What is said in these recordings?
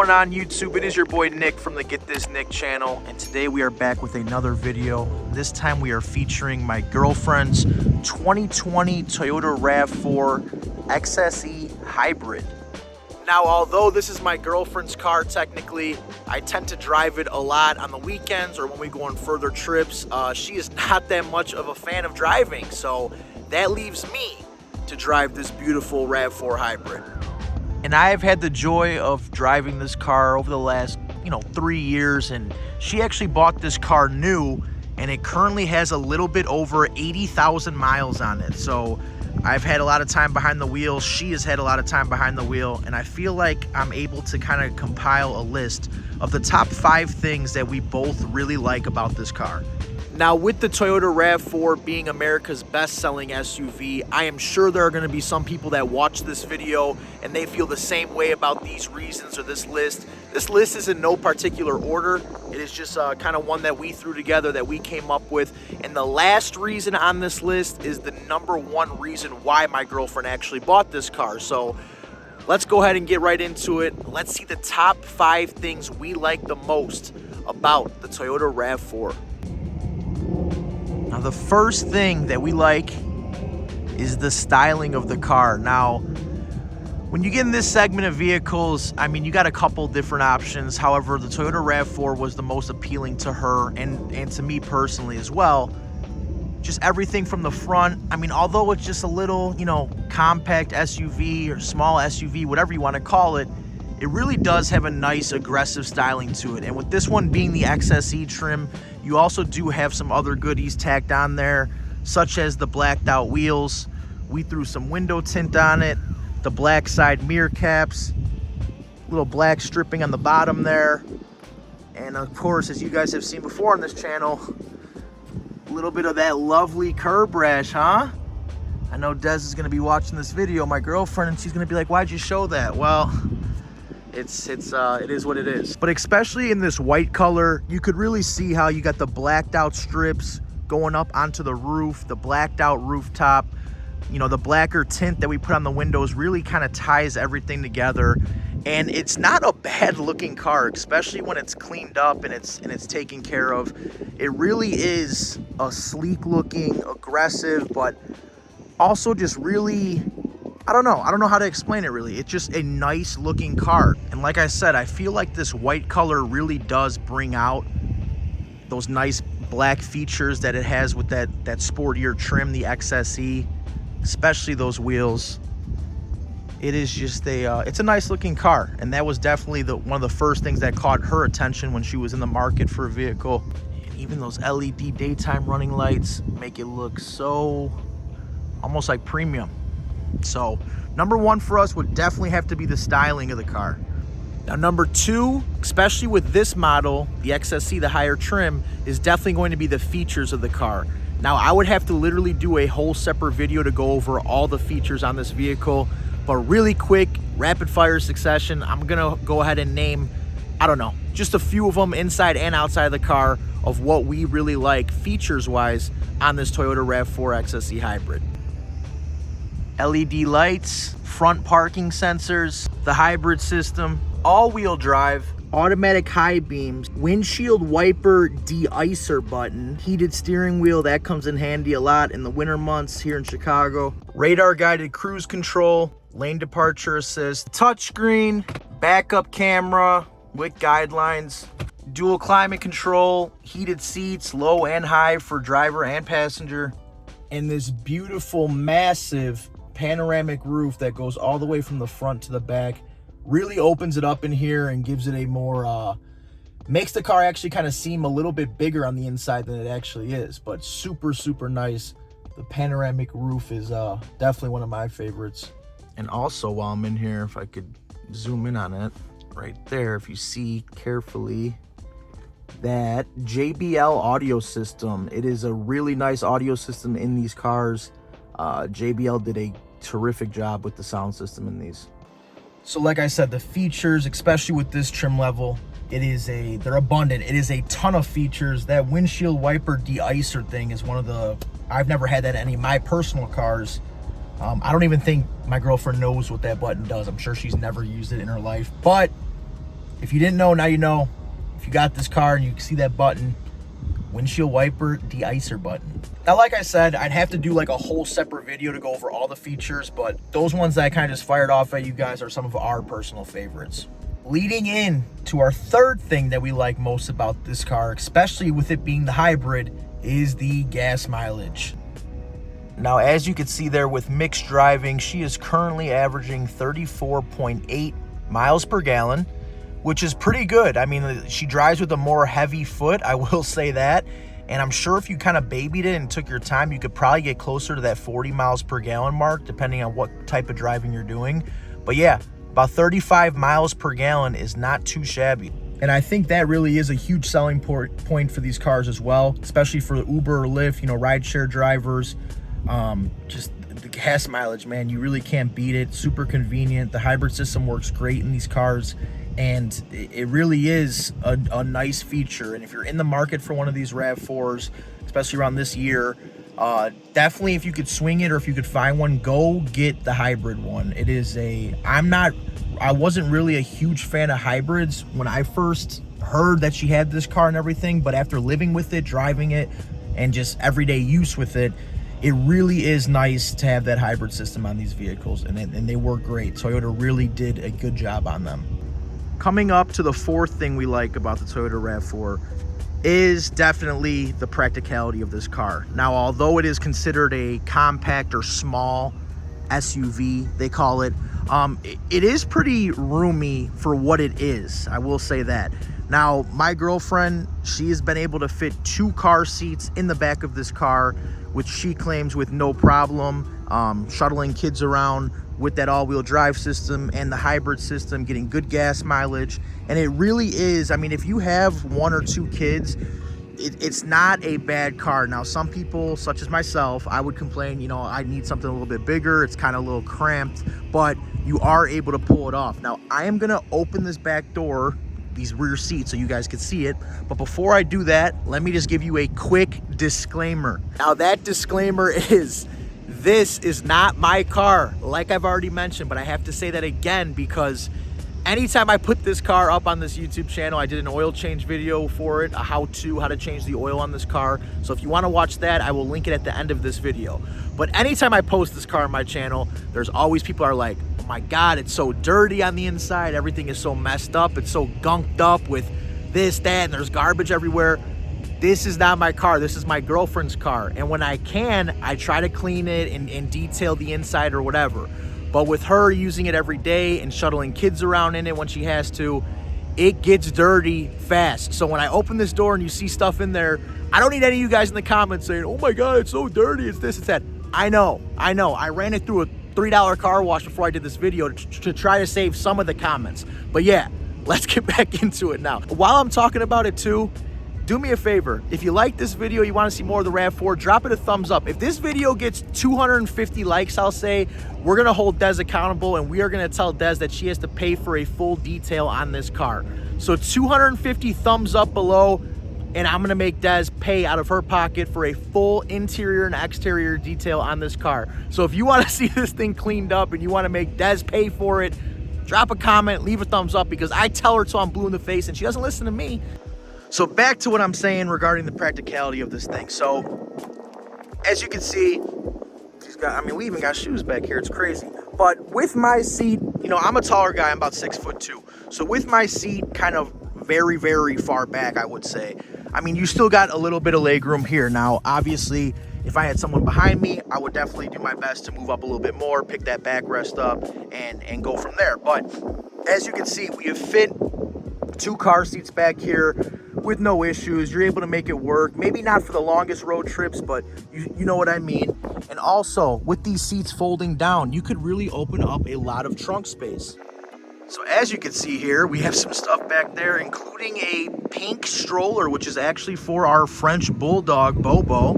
going on YouTube? It is your boy Nick from the Getthisnick channel, and today we are back with another video. This time we are featuring my girlfriend's 2020 Toyota RAV4 XSE Hybrid. Now, although this is my girlfriend's car technically, I tend to drive it a lot on the weekends or when we go on further trips. She is not that much of a fan of driving, so that leaves me to drive this beautiful RAV4 Hybrid. And I have had the joy of driving this car over the last, 3 years, and she actually bought this car new, and it currently has a little bit over 80,000 miles on it. So I've had a lot of time behind the wheel. She has had a lot of time behind the wheel, and I feel like I'm able to kind of compile a list of the top 5 things that we both really like about this car. Now, with the Toyota RAV4 being America's best-selling SUV, I am sure there are going to be some people that watch this video and they feel the same way about these reasons or this list. This list is in no particular order. It is just kind of one that we threw together, that we came up with. And the last reason on this list is the #1 reason why my girlfriend actually bought this car. So let's go ahead and get right into it. Let's see the top 5 things we like the most about the Toyota RAV4. Now, the first thing that we like is the styling of the car. Now, when you get in this segment of vehicles, you got a couple different options. However, the Toyota RAV4 was the most appealing to her and to me personally as well. Just everything from the front. Although it's just a little, compact SUV or small SUV, whatever you want to call it, it really does have a nice aggressive styling to it. And with this one being the XSE trim, you also do have some other goodies tacked on there, such as the blacked out wheels. We threw some window tint on it, the black side mirror caps, little black stripping on the bottom there. And of course, as you guys have seen before on this channel, a little bit of that lovely curb rash, huh? I know Des is gonna be watching this video, my girlfriend, and she's gonna be like, why'd you show that? Well, it is what it is. But especially in this white color, you could really see how you got the blacked out strips going up onto the roof, the blacked out rooftop. The blacker tint that we put on the windows really kind of ties everything together. And it's not a bad looking car, especially when it's cleaned up and it's taken care of. It really is a sleek looking, aggressive, but also just really, I don't know how to explain it really. It's just a nice looking car. And like I said, I feel like this white color really does bring out those nice black features that it has with that sportier trim, the XSE, especially those wheels. It is just it's a nice looking car. And that was definitely one of the first things that caught her attention when she was in the market for a vehicle. And even those LED daytime running lights make it look so almost like premium. So #1 for us would definitely have to be the styling of the car. Now, #2, especially with this model, the XSE, the higher trim, is definitely going to be the features of the car. Now, I would have to literally do a whole separate video to go over all the features on this vehicle, but really quick, rapid fire succession, I'm gonna go ahead and name, just a few of them inside and outside of the car of what we really like features wise on this Toyota RAV4 XSE Hybrid. LED lights, front parking sensors, the hybrid system, all-wheel drive, automatic high beams, windshield wiper de-icer button, heated steering wheel, that comes in handy a lot in the winter months here in Chicago, radar guided cruise control, lane departure assist, touchscreen, backup camera with guidelines, dual climate control, heated seats, low and high for driver and passenger, and this beautiful, massive panoramic roof that goes all the way from the front to the back. Really opens it up in here and gives it a more makes the car actually kind of seem a little bit bigger on the inside than it actually is. But super nice. The panoramic roof is definitely one of my favorites. And also, while I'm in here, if I could zoom in on it right there, if you see carefully that JBL audio system, it is a really nice audio system in these cars. JBL did a terrific job with the sound system in these. So like I said, the features, especially with this trim level, they're abundant. It is a ton of features. That windshield wiper de-icer thing is one of the, I've never had that in any of my personal cars. I don't even think my girlfriend knows what that button does. I'm sure she's never used it in her life, but If you didn't know, now you know. If you got this car and you see that button, windshield wiper de-icer button. Now, like I said, I'd have to do like a whole separate video to go over all the features, but those ones that I kind of just fired off at you guys are some of our personal favorites. Leading in to our third thing that we like most about this car, especially with it being the hybrid, is the gas mileage. Now, as you can see there with mixed driving, she is currently averaging 34.8 miles per gallon, which is pretty good. I mean, she drives with a more heavy foot, I will say that. And I'm sure if you kind of babied it and took your time, you could probably get closer to that 40 miles per gallon mark, depending on what type of driving you're doing. But yeah, about 35 miles per gallon is not too shabby. And I think that really is a huge selling point for these cars as well, especially for Uber or Lyft, you know, rideshare drivers. Just the gas mileage, man, you really can't beat it. Super convenient. The hybrid system works great in these cars, and it really is a nice feature. And if you're in the market for one of these RAV4s, especially around this year, definitely if you could swing it or if you could find one, go get the hybrid one. It is I wasn't really a huge fan of hybrids when I first heard that she had this car and everything, but after living with it, driving it, and just everyday use with it, it really is nice to have that hybrid system on these vehicles, and they work great. Toyota really did a good job on them. Coming up to the fourth thing we like about the Toyota RAV4 is definitely the practicality of this car. Now, although it is considered a compact or small SUV, they call it, it is pretty roomy for what it is. I will say that. Now, my girlfriend, she has been able to fit 2 car seats in the back of this car, which she claims with no problem, shuttling kids around with that all-wheel drive system and the hybrid system, getting good gas mileage. And it really is, I mean, if you have 1 or 2 kids, it's not a bad car. Now, some people, such as myself, I would complain, you know, I need something a little bit bigger. It's kind of a little cramped, but you are able to pull it off. Now, I am gonna open this back door, these rear seats, so you guys can see it. But before I do that, let me just give you a quick disclaimer. Now, that disclaimer is, this is not my car, like I've already mentioned, but I have to say that again because anytime I put this car up on this YouTube channel, I did an oil change video for it, how to change the oil on this car. So if you want to watch that, I will link it at the end of this video. But anytime I post this car on my channel, there's always people are like, oh my God, it's so dirty on the inside. Everything is so messed up. It's so gunked up with this, that, and there's garbage everywhere. This is not my car. This is my girlfriend's car. And when I can, I try to clean it and detail the inside or whatever. But with her using it every day and shuttling kids around in it when she has to, it gets dirty fast. So when I open this door and you see stuff in there, I don't need any of you guys in the comments saying, oh my God, it's so dirty, it's this, it's that. I know. I ran it through a $3 car wash before I did this video to try to save some of the comments. But yeah, let's get back into it now. While I'm talking about it too, do me a favor. If you like this video, you want to see more of the RAV4, drop it a thumbs up. If this video gets 250 likes, I'll say, we're going to hold Des accountable and we are going to tell Des that she has to pay for a full detail on this car. So 250 thumbs up below, and I'm going to make Des pay out of her pocket for a full interior and exterior detail on this car. So if you want to see this thing cleaned up and you want to make Des pay for it, drop a comment, leave a thumbs up, because I tell her till I'm blue in the face and she doesn't listen to me. So back to what I'm saying regarding the practicality of this thing. So as you can see, she's got, I mean, we even got shoes back here. It's crazy. But with my seat, you know, I'm a taller guy. I'm about 6'2". So with my seat kind of very, very far back, I would say, I mean, you still got a little bit of leg room here. Now, obviously, if I had someone behind me, I would definitely do my best to move up a little bit more, pick that backrest up, and go from there. But as you can see, we have fit 2 car seats back here with no issues. You're able to make it work. Maybe not for the longest road trips, but you know what I mean. And also, with these seats folding down, you could really open up a lot of trunk space. So as you can see here, we have some stuff back there, including a pink stroller, which is actually for our French bulldog, Bobo,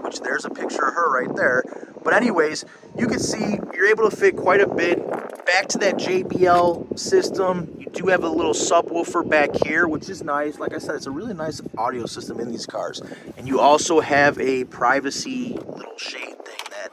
which there's a picture of her right there. But anyways, you can see you're able to fit quite a bit. Back to that JBL system, you do have a little subwoofer back here, which is nice. Like I said, it's a really nice audio system in these cars. And you also have a privacy little shade thing that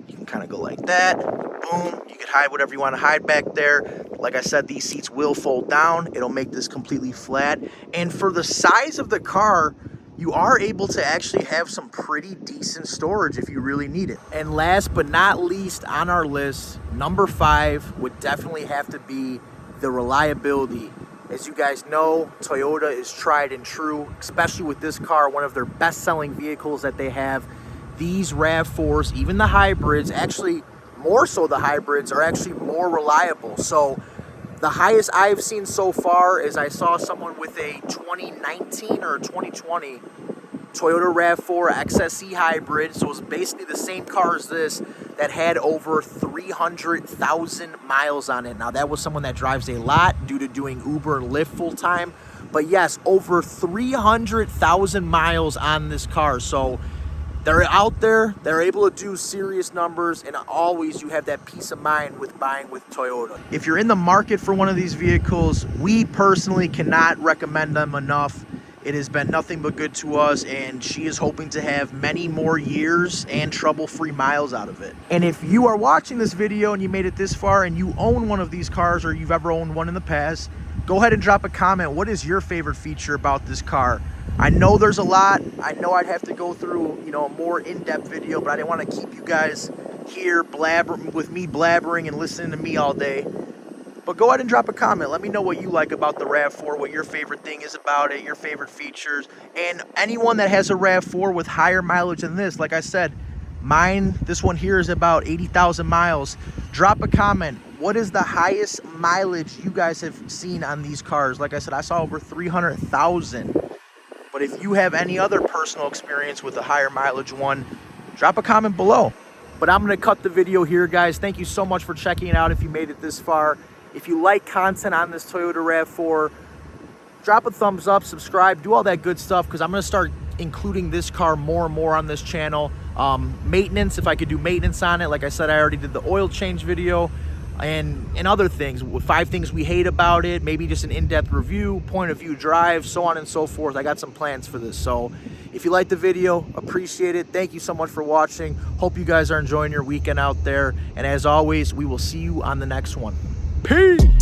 you can kind of go like that. Boom. You can hide whatever you want to hide back there. Like I said, these seats will fold down. It'll make this completely flat. And for the size of the car, you are able to actually have some pretty decent storage if you really need it. And last but not least on our list, number 5 would definitely have to be the reliability. As you guys know, Toyota is tried and true, especially with this car, one of their best-selling vehicles that they have. These RAV4s, even the hybrids, actually more so the hybrids, are actually more reliable. So the highest I've seen so far is I saw someone with a 2019 or 2020 Toyota RAV4 XSE Hybrid. So it was basically the same car as this, that had over 300,000 miles on it. Now that was someone that drives a lot due to doing Uber and Lyft full time. But yes, over 300,000 miles on this car. So they're out there, they're able to do serious numbers, and always you have that peace of mind with buying with Toyota. If you're in the market for one of these vehicles, we personally cannot recommend them enough. It has been nothing but good to us, and she is hoping to have many more years and trouble-free miles out of it. And if you are watching this video and you made it this far and you own one of these cars, or you've ever owned one in the past, go ahead and drop a comment. What is your favorite feature about this car? I know there's a lot. I know I'd have to go through, a more in-depth video, but I didn't want to keep you guys here with me blabbering and listening to me all day. But go ahead and drop a comment. Let me know what you like about the RAV4, what your favorite thing is about it, your favorite features. And anyone that has a RAV4 with higher mileage than this, like I said, mine, this one here is about 80,000 miles. Drop a comment. What is the highest mileage you guys have seen on these cars? Like I said, I saw over 300,000. But if you have any other personal experience with a higher mileage one, drop a comment below. But I'm going to cut the video here, guys. Thank you so much for checking it out if you made it this far. If you like content on this Toyota RAV4, drop a thumbs up, subscribe, do all that good stuff, because I'm going to start including this car more and more on this channel. Maintenance, if I could do maintenance on it. Like I said, I already did the oil change video. And other things, 5 things we hate about it, maybe just an in-depth review, point of view drive, so on and so forth. I got some plans for this. So if you liked the video, appreciate it. Thank you so much for watching. Hope you guys are enjoying your weekend out there. And as always, we will see you on the next one. Peace!